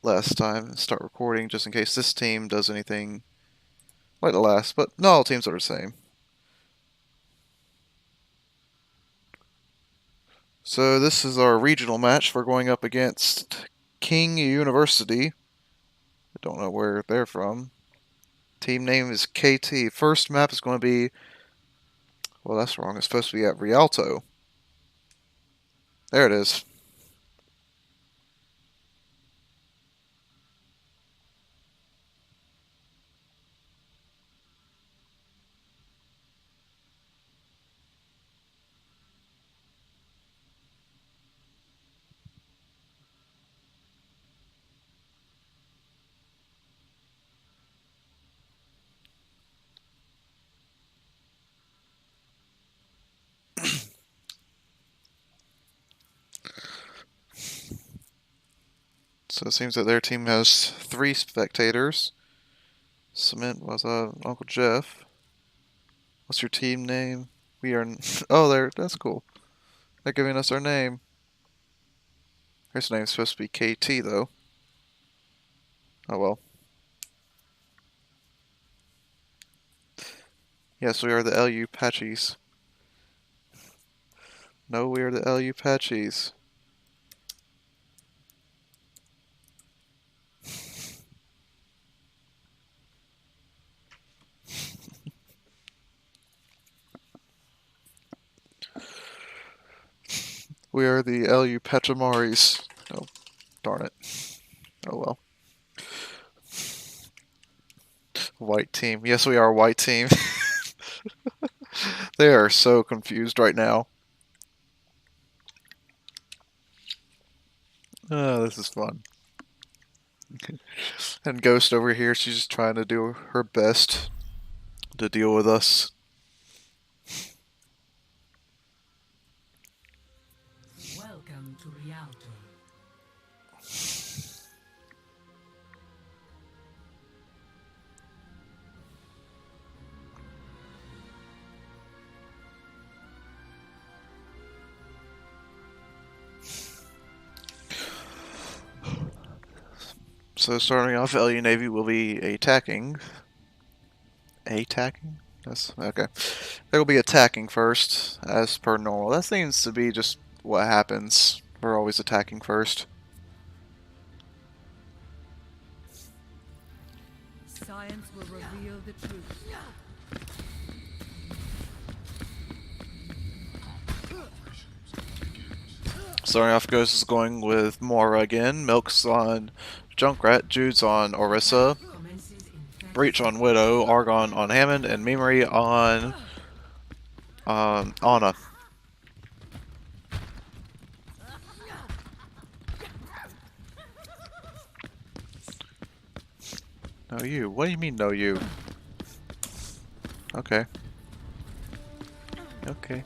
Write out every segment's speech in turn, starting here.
last time and start recording just in case this team does anything like the last, but not all teams are the same. So this is our regional match. We're going up against King University. I don't know where they're from. Team name is KT. First map is going to be, well, that's wrong. It's supposed to be at Rialto. There it is. So it seems that their team has 3 spectators. Cement was Uncle Jeff. What's your team name? We are. Oh, there. That's cool. They're giving us our name. His name's supposed to be KT though. Oh well. Yes, we are the LU Apaches. No, we are the LU Apaches. We are the LU Pachamaris. Oh, darn it. Oh well. White team. Yes, we are a white team. They are so confused right now. Oh, this is fun. And Ghost over here, she's just trying to do her best to deal with us. Welcome to Rialto. So starting off, LU Navy will be attacking. Attacking? That's okay. They will be attacking first, as per normal. That seems to be just what happens. We're always attacking first. Science will reveal the truth. Starting off, Ghost is going with Moira again. Milk's on Junkrat. Jude's on Orisa. Breach on Widow. Argon on Hammond. And Memory on Ana. No you. What do you mean no you? Okay. Okay.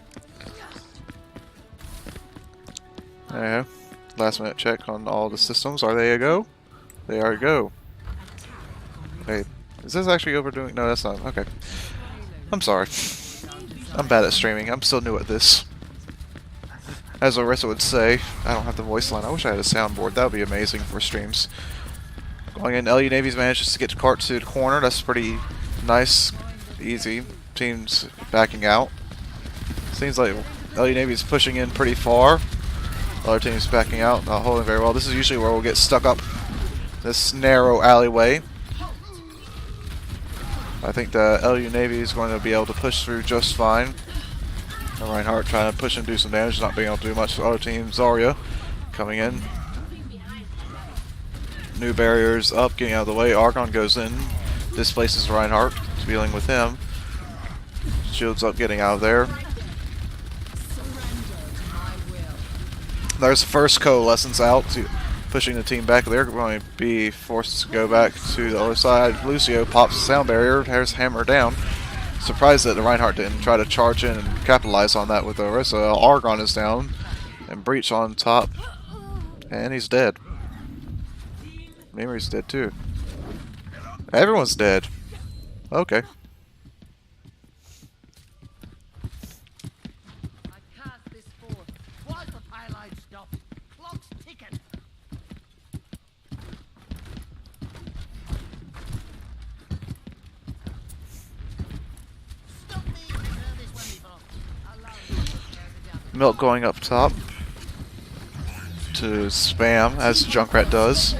There you go. Last minute check on all the systems. Are they a go? They are a go. Wait, is this actually overdoing? No, that's not. Okay. I'm sorry. I'm bad at streaming. I'm still new at this. As Orisa would say, I don't have the voice line. I wish I had a soundboard. That would be amazing for streams. Going in, LU Navy's manages to get Cart to the corner. That's pretty nice, easy. Team's backing out. Seems like LU Navy's pushing in pretty far. Other team's backing out, not holding very well. This is usually where we'll get stuck up this narrow alleyway. I think the LU Navy is going to be able to push through just fine. And Reinhardt trying to push and do some damage, not being able to do much. The other team, Zarya, coming in. New barriers up, getting out of the way. Argon goes in, displaces Reinhardt, dealing with him. Shields up, getting out of there. There's the first coalescence out, pushing the team back. They're going to be forced to go back to the other side. Lucio pops the sound barrier, has Hammer down. Surprised that the Reinhardt didn't try to charge in and capitalize on that with Orisa. Argon is down, and Breach on top, and he's dead. Memory's dead too. Everyone's dead. Okay. Milk going up top to spam, as Junkrat does.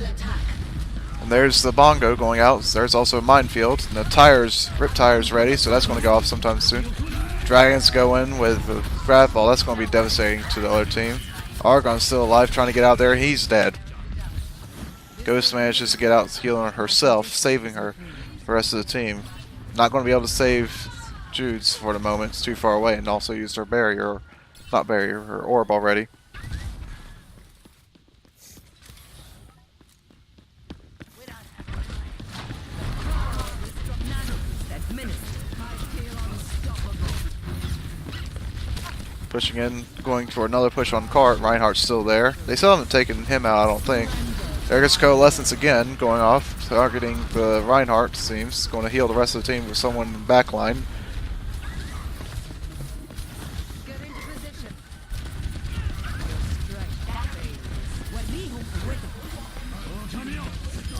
And there's the bongo going out. There's also a minefield. And the tires, rip tires ready, so that's going to go off sometime soon. Dragons go in with the grab ball. That's going to be devastating to the other team. Argon's still alive, trying to get out there. He's dead. Ghost manages to get out, healing herself, saving her for the rest of the team. Not going to be able to save Jude's for the moment. It's too far away, and also used her barrier, not barrier, her orb already. Pushing in, going for another push on Cart. Reinhardt's still there. They still haven't taken him out, I don't think. There goes Coalescence again, going off, targeting the Reinhardt, seems. Going to heal the rest of the team with someone in the back line.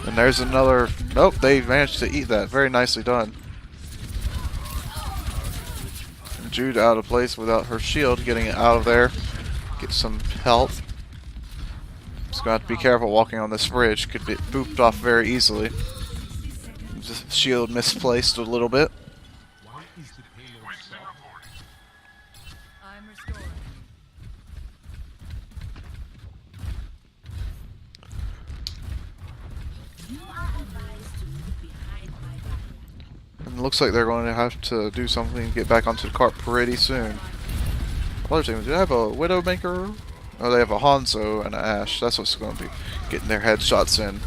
And there's another... Nope, they managed to eat that. Very nicely done. Jude out of place without her shield, getting it out of there. Get some help. Just gonna have to be careful walking on this bridge. Could be booped off very easily. Just shield misplaced a little bit. I'm restored. And it looks like they're going to have to do something to get back onto the cart pretty soon. Other teams, do they have a Widowmaker? Oh, they have a Hanzo and an Ashe. That's what's going to be getting their headshots in.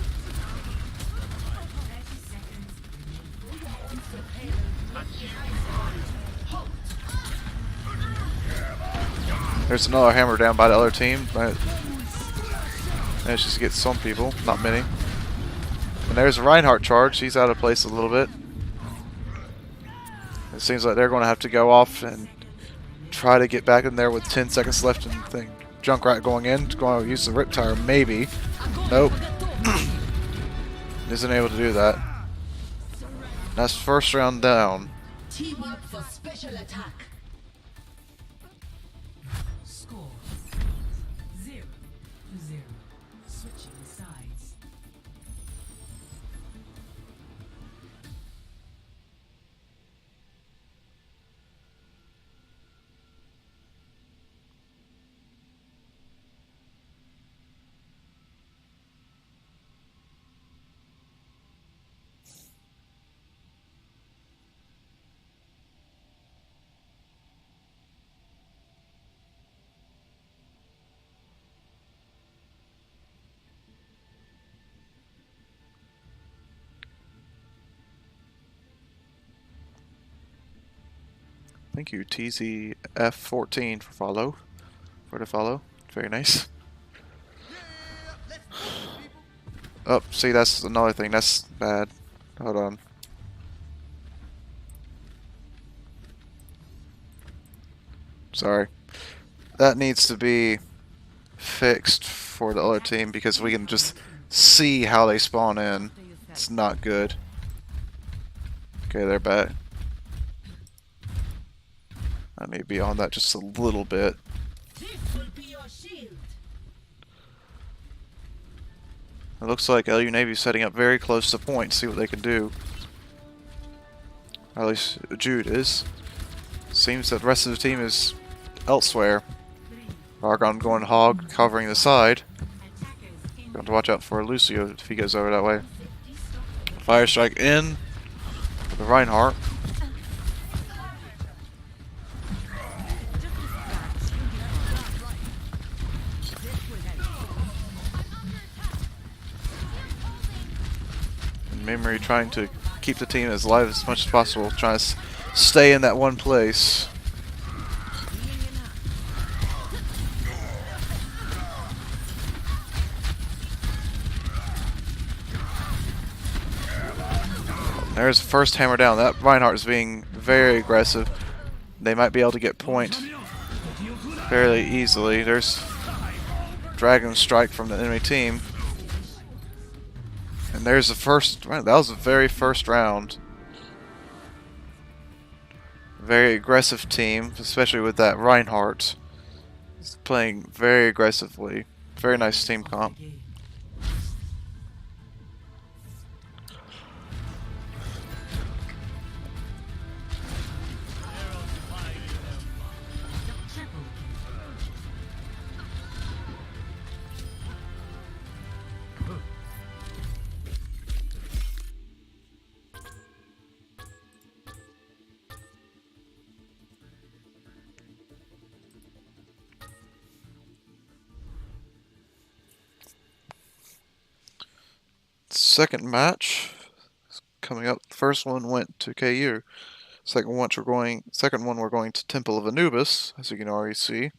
There's another hammer down by the other team. Manages to get some people, not many. And there's a Reinhardt charge. He's out of place a little bit. It seems like they're going to have to go off and try to get back in there with 10 seconds left in the thing. Junkrat going in, going to use the rip tire, maybe. Nope. Isn't able to do that. That's first round down. Team up for special attack. Score 0-0. Switching sides. Thank you, TZF14 for follow. For the follow. Very nice. Oh, see, that's another thing. That's bad. Hold on. Sorry. That needs to be fixed for the other team because we can just see how they spawn in. It's not good. Okay, they're back. I need to be on that just a little bit. This will be your shield. It looks like LU Navy's setting up very close to point to see what they can do. At least Jude is. Seems that the rest of the team is elsewhere. Argon going hog, covering the side. Going to watch out for Lucio if he goes over that way. Fire strike in for the Reinhardt. Memory trying to keep the team as alive as much as possible, trying to stay in that one place. There's the first hammer down. That Reinhardt is being very aggressive. They might be able to get point fairly easily. There's Dragon Strike from the enemy team. And there's the first, that was the very first round. Very aggressive team, especially with that Reinhardt. He's playing very aggressively. Very nice team comp. Game. Triple Second match is coming up. First one went to KU. Second one we're going to Temple of Anubis, as you can already see.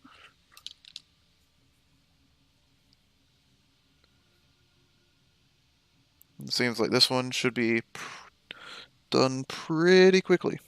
It seems like this one should be done pretty quickly.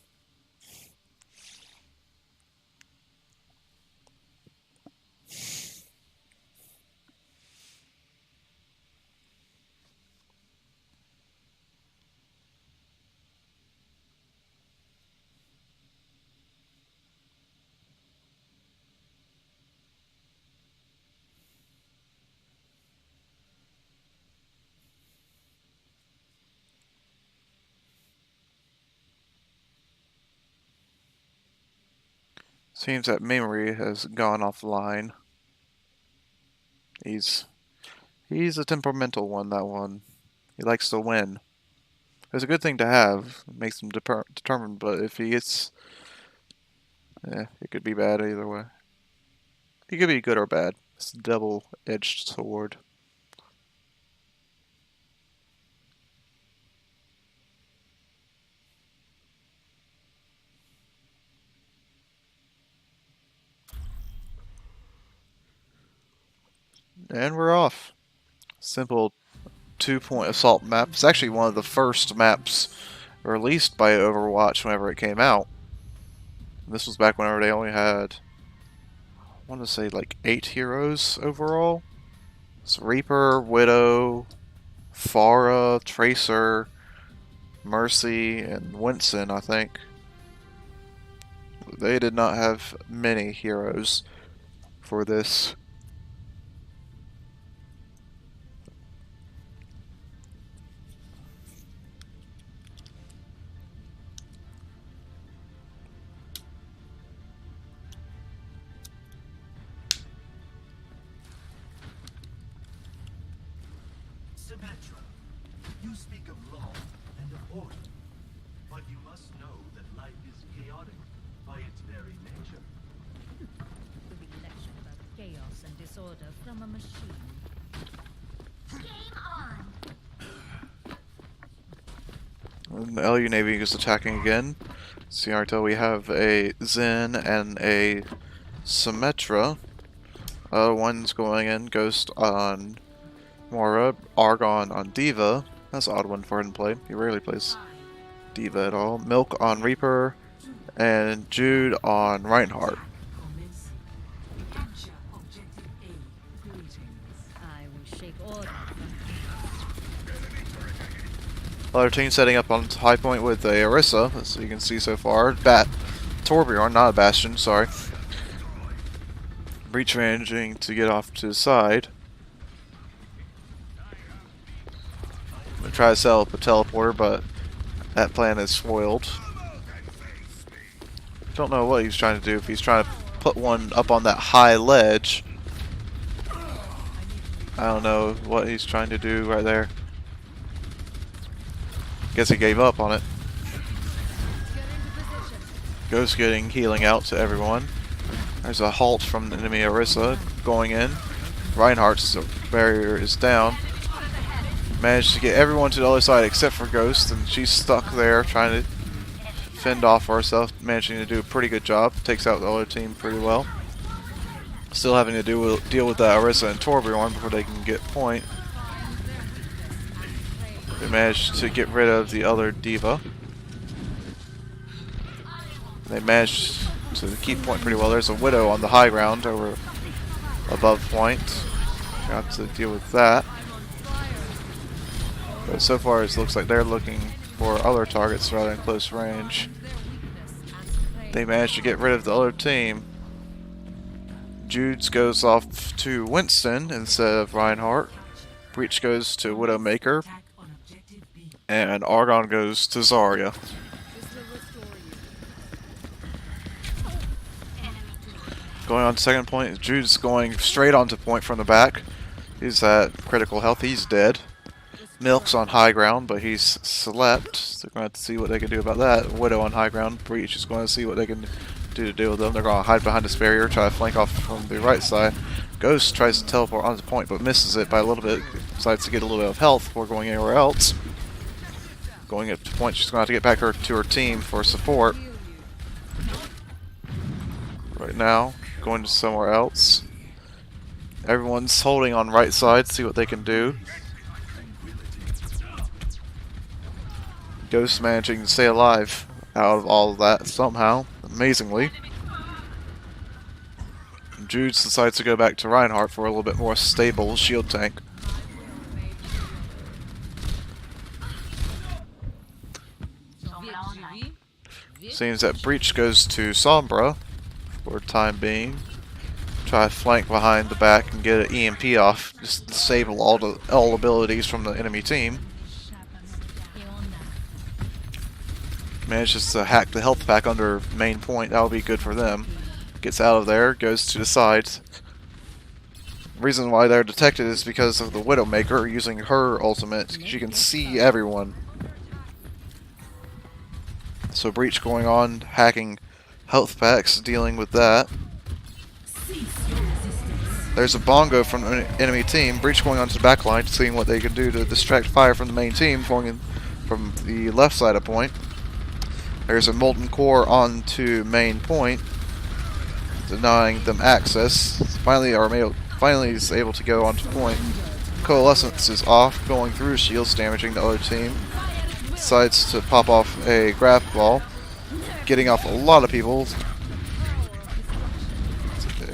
Seems that memory has gone offline. He's a temperamental one, that one. He likes to win. It's a good thing to have. It makes him determined, but if he gets... it could be bad either way. It could be good or bad. It's a double-edged sword. And we're off. Simple 2-point assault map. It's actually one of the first maps released by Overwatch whenever it came out. This was back whenever they only had, I want to say, like 8 heroes overall. It's Reaper, Widow, Pharah, Tracer, Mercy, and Winston, I think. They did not have many heroes for this. Symmetra, you speak of law and of order, but you must know that life is chaotic by its very nature. The big lecture about chaos and disorder from a machine. Game on! And the LU Navy is attacking again. See, Artel, we have a Zen and a Symmetra. One's going in, Ghost on Moira, Argon on Diva. That's an odd one for him to play. He rarely plays Diva at all. Milk on Reaper, and Jude on Reinhardt. commencing. Capture objective A. Greetings. I will shake order. Other team setting up on high point with a Orisa, as you can see so far. Torbjorn, not a Bastion, sorry. Breach ranging to get off to the side. I'm gonna try to set up a teleporter, but that plan is foiled. Don't know what he's trying to do. If he's trying to put one up on that high ledge, I don't know what he's trying to do right there. Guess he gave up on it. Ghost getting healing out to everyone. There's a halt from the enemy Orisa going in. Reinhardt's barrier is down. Managed to get everyone to the other side except for Ghost, and she's stuck there trying to fend off herself, managing to do a pretty good job. Takes out the other team pretty well. Still having to deal with that Orisa and Torbjorn before they can get point. They managed to get rid of the other Diva. They managed to keep point pretty well. There's a Widow on the high ground over above point. Got to deal with that. But so far it looks like they're looking for other targets rather than close range. They managed to get rid of the other team. Jude's goes off to Winston instead of Reinhardt. Breach goes to Widowmaker. Attack on objective B. And Argon goes to Zarya. This will restore you. Going on to second point, Jude's going straight onto point from the back. He's at critical health, he's dead. Milk's on high ground, but he's slept. So they're going to have to see what they can do about that. Widow on high ground, Breach is going to see what they can do to deal with them. They're going to hide behind this barrier, try to flank off from the right side. Ghost tries to teleport onto point, but misses it by a little bit. Decides to get a little bit of health before going anywhere else. Going up to point, she's going to have to get back to her team for support. Right now, going to somewhere else. Everyone's holding on right side, see what they can do. Ghost managing to stay alive out of all of that somehow, amazingly. Jude decides to go back to Reinhardt for a little bit more stable shield tank. Seems that Breach goes to Sombra for the time being. Try to flank behind the back and get an EMP off, just disable all abilities from the enemy team. Manages to hack the health pack under main point, that'll be good for them. Gets out of there, goes to the side. The reason why they're detected is because of the Widowmaker using her ultimate. She can see everyone. So Breach going on, hacking health packs, dealing with that. There's a bongo from an enemy team. Breach going onto the back line, seeing what they can do to distract fire from the main team, going in from the left side of point. There's a molten core onto main point, denying them access. Finally is able to go onto point. Coalescence is off, going through shields, damaging the other team. Decides to pop off a grab ball, getting off a lot of people.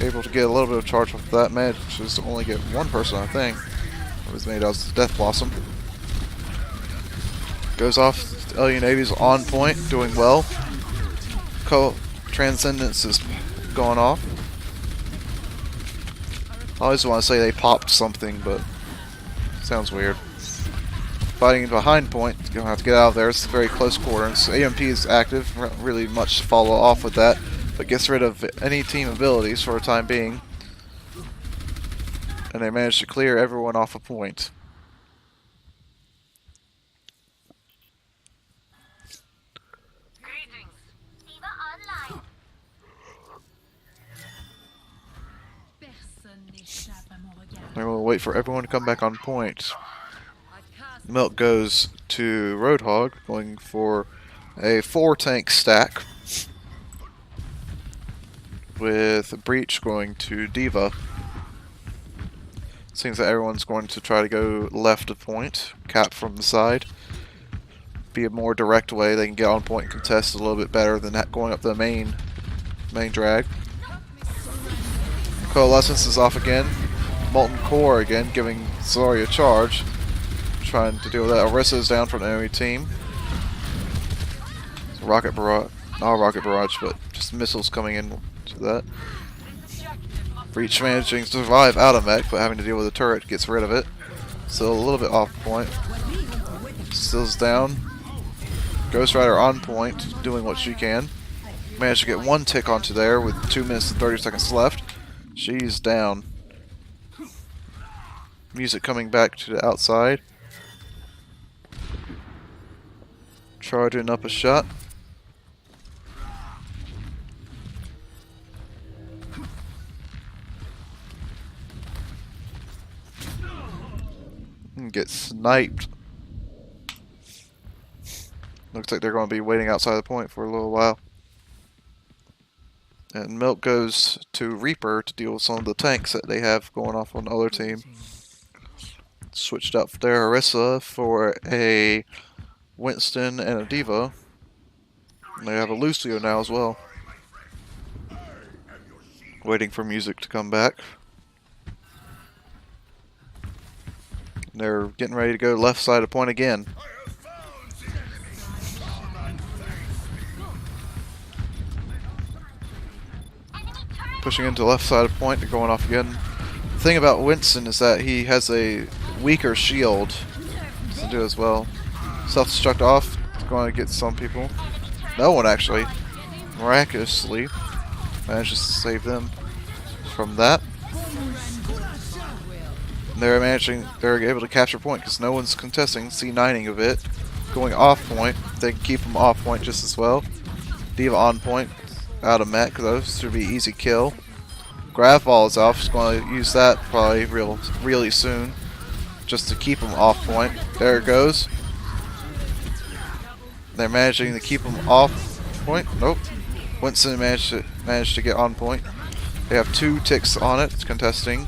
Able to get a little bit of charge with that. Manages to only get one person, I think. It was made out of Death Blossom. Goes off. LU Navy's on point, doing well. Transcendence is going off. I always want to say they popped something, but sounds weird. Fighting behind point, gonna have to get out of there. It's very close quarters. AMP is active, not really much to follow off with that, but gets rid of any team abilities for a time being. And they managed to clear everyone off a point. And we'll wait for everyone to come back on point. Milk goes to Roadhog, going for a 4-tank stack. With Breach going to D.Va. Seems that everyone's going to try to go left of point. Cap from the side. Be a more direct way. They can get on point and contest a little bit better than going up the main drag. Coalescence is off again. Molten Core again, giving Zarya a charge. Trying to deal with that. Orisa is down from the enemy team. Rocket Barrage. Not Rocket Barrage, but just missiles coming in to that. Breach managing to survive out of mech, but having to deal with a turret gets rid of it. Still a little bit off point. Still's down. Ghost Rider on point, doing what she can. Managed to get one tick onto there with 2 minutes and 30 seconds left. She's down. Music coming back to the outside. Charging up a shot. And get sniped. Looks like they're going to be waiting outside the point for a little while. And Milk goes to Reaper to deal with some of the tanks that they have going off on the other team. Switched up their Orisa for a Winston and a D.Va. And they have a Lucio now as well. Waiting for music to come back. They're getting ready to go left side of point again. pushing into the left side of point. They're going off again. The thing about Winston is that he has a weaker shield. Doesn't do as well. Self-destruct off. It's going to get some people. No one actually, miraculously, manages to save them from that. And they're able to capture point because no one's contesting, C9ing of it. Going off point, they can keep them off point just as well. D.Va on point, out of mech, those should be easy kill. Grav Ball is off, just going to use that probably really soon, just to keep them off point. There it goes. They're managing to keep them off point. Nope. Winston managed to get on point. They have 2 ticks on it, contesting.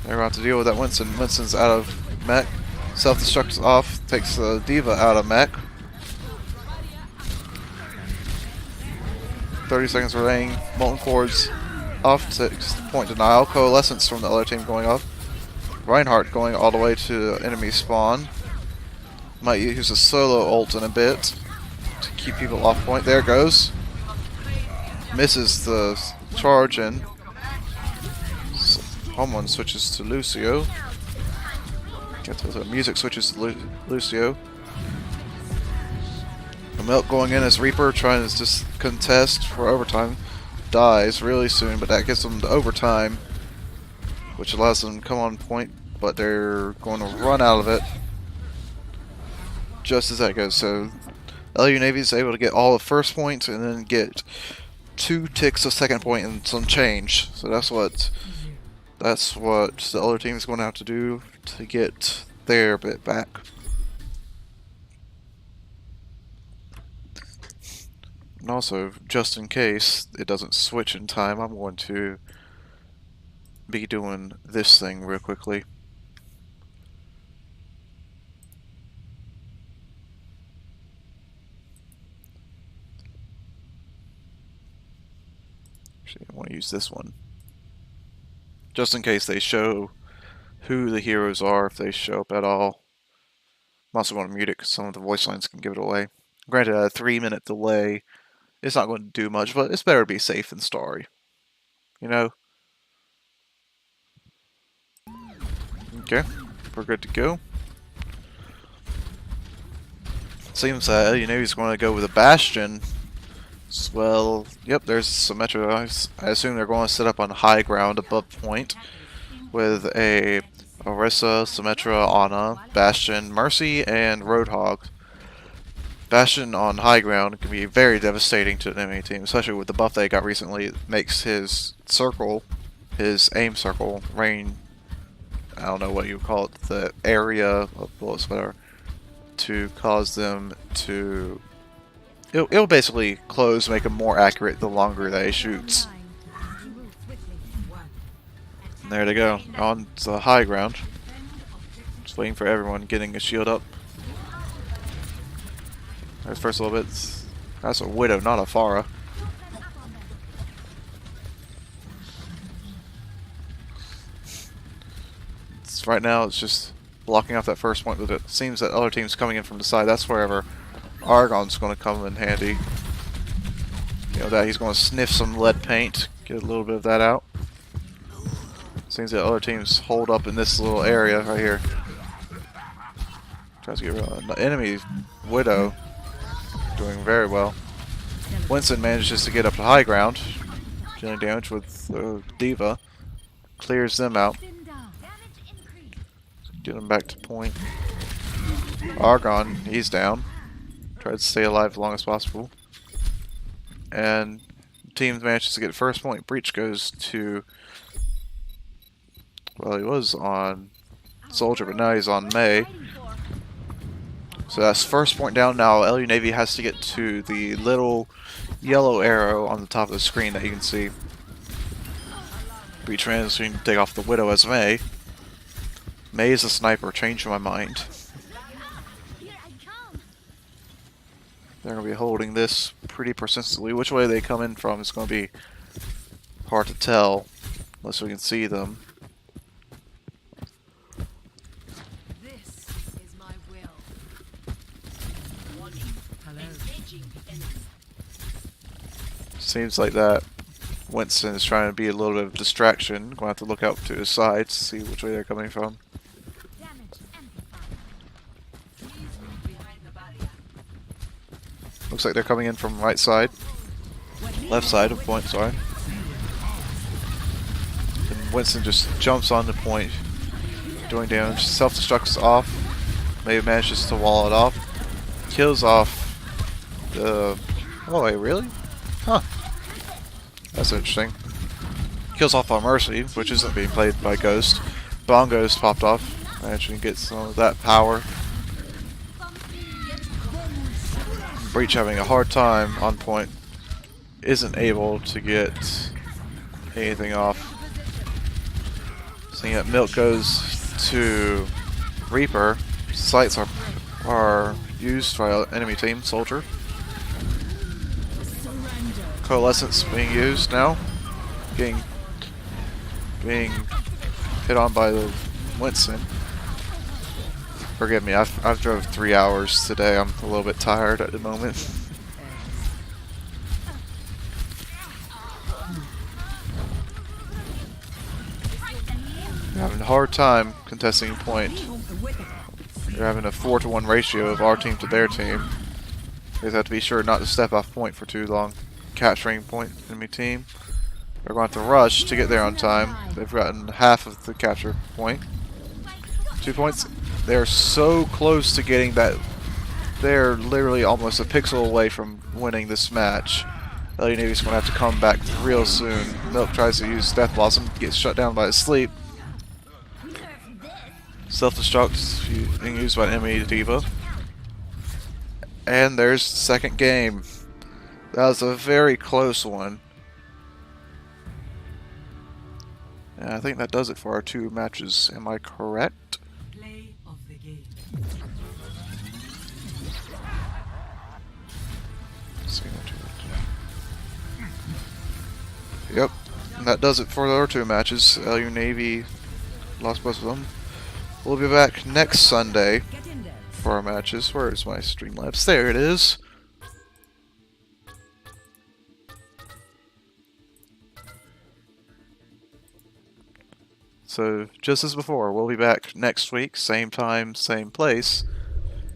They're about to deal with that Winston. Winston's out of mech. Self-destructs off, takes the D.Va out of mech. 30 seconds remaining. Molten Chords off, takes point denial. Coalescence from the other team going off. Reinhardt going all the way to enemy spawn. Might use a solo ult in a bit to keep people off point. There it goes. Misses the charge in. Someone switches to Lucio. Get to the music switches to Lucio. The Milk going in as Reaper trying to just contest for overtime. Dies really soon, but that gets them to overtime, which allows them to come on point, but they're going to run out of it just as that goes. So LU Navy is able to get all the first points and then get 2 ticks of second point and some change. So that's what the other team is going to have to do to get their bit back. And also, just in case it doesn't switch in time, I'm going to be doing this thing real quickly. Actually, I want to use this one. Just in case they show who the heroes are, if they show up at all. I'm also going to mute it because some of the voice lines can give it away. Granted, a 3-minute delay, it's not going to do much, but it's better to be safe than sorry. You know? Okay, we're good to go. Seems that LU Navy's going to go with a Bastion. Well, yep, there's Symmetra. I assume they're going to set up on high ground above point with a Orisa, Symmetra, Ana, Bastion, Mercy, and Roadhog. Bastion on high ground can be very devastating to an enemy team, especially with the buff they got recently. It makes his circle, his aim circle, rain, I don't know what you would call it, the area of bullets, whatever, to cause them to... It'll basically close, make him more accurate the longer that he shoots. And there they go, on the high ground. Just waiting for everyone getting a shield up. There's first little bit. That's a Widow, not a Pharah. Right now it's just blocking off that first point, but it seems that other teams coming in from the side. That's wherever Argon's going to come in handy. You know that he's going to sniff some lead paint, get a little bit of that out. Seems that other teams hold up in this little area right here. Tries to get rid of the enemy Widow. Doing very well. Winston manages to get up to high ground, dealing damage with D.Va. Clears them out. Get him back to point. Argon, he's down. Tries to stay alive as long as possible. And the team manages to get first point. Breach goes to... Well, he was on Soldier, but now he's on Mei. So that's first point down. Now LU Navy has to get to the little yellow arrow on the top of the screen that you can see. Breach transitioning to take off the Widow as Mei. Mei is a sniper, changed my mind. They're going to be holding this pretty persistently. Which way they come in from is going to be hard to tell unless we can see them. This is my will. Warning. Engaging enemy. Seems like that Winston is trying to be a little bit of a distraction. Gonna have to look out to his sides to see which way they're coming from. Damage amplified. Looks like they're coming in from right side. Left side of point, sorry. And Winston just jumps on the point, doing damage. Self-destructs off. Maybe manages to wall it off. Kills off the... Oh wait, really? Huh. That's interesting. Kills off our Mercy, which isn't being played by Ghost. Bongo's popped off. Managing to get some of that power. Breach having a hard time on point. Isn't able to get anything off. Seeing that Milk goes to Reaper. Sights are used by enemy team. Soldier. Coalescence being used now. Being hit on by the Winston. Forgive me, I've drove 3 hours today. I'm a little bit tired at the moment. Having a hard time contesting point. They're having a 4-to-1 ratio of our team to their team. They have to be sure not to step off point for too long. Capturing point, enemy team. They're going to have to rush to get there on time. They've gotten half of the capture point. 2 points. They're so close to getting that. They're literally almost a pixel away from winning this match. LA Navy's going to have to come back real soon. Milk tries to use Death Blossom, gets shut down by his sleep. Self-destruct being used by enemy D.Va. And there's the second game. That was a very close one. And I think that does it for our 2 matches. Am I correct? Play of the game. Yep. And that does it for our 2 matches. LU Navy lost both of them. We'll be back next Sunday Get in there. for our matches. Where is my Streamlabs? There it is. So, just as before, we'll be back next week, same time, same place.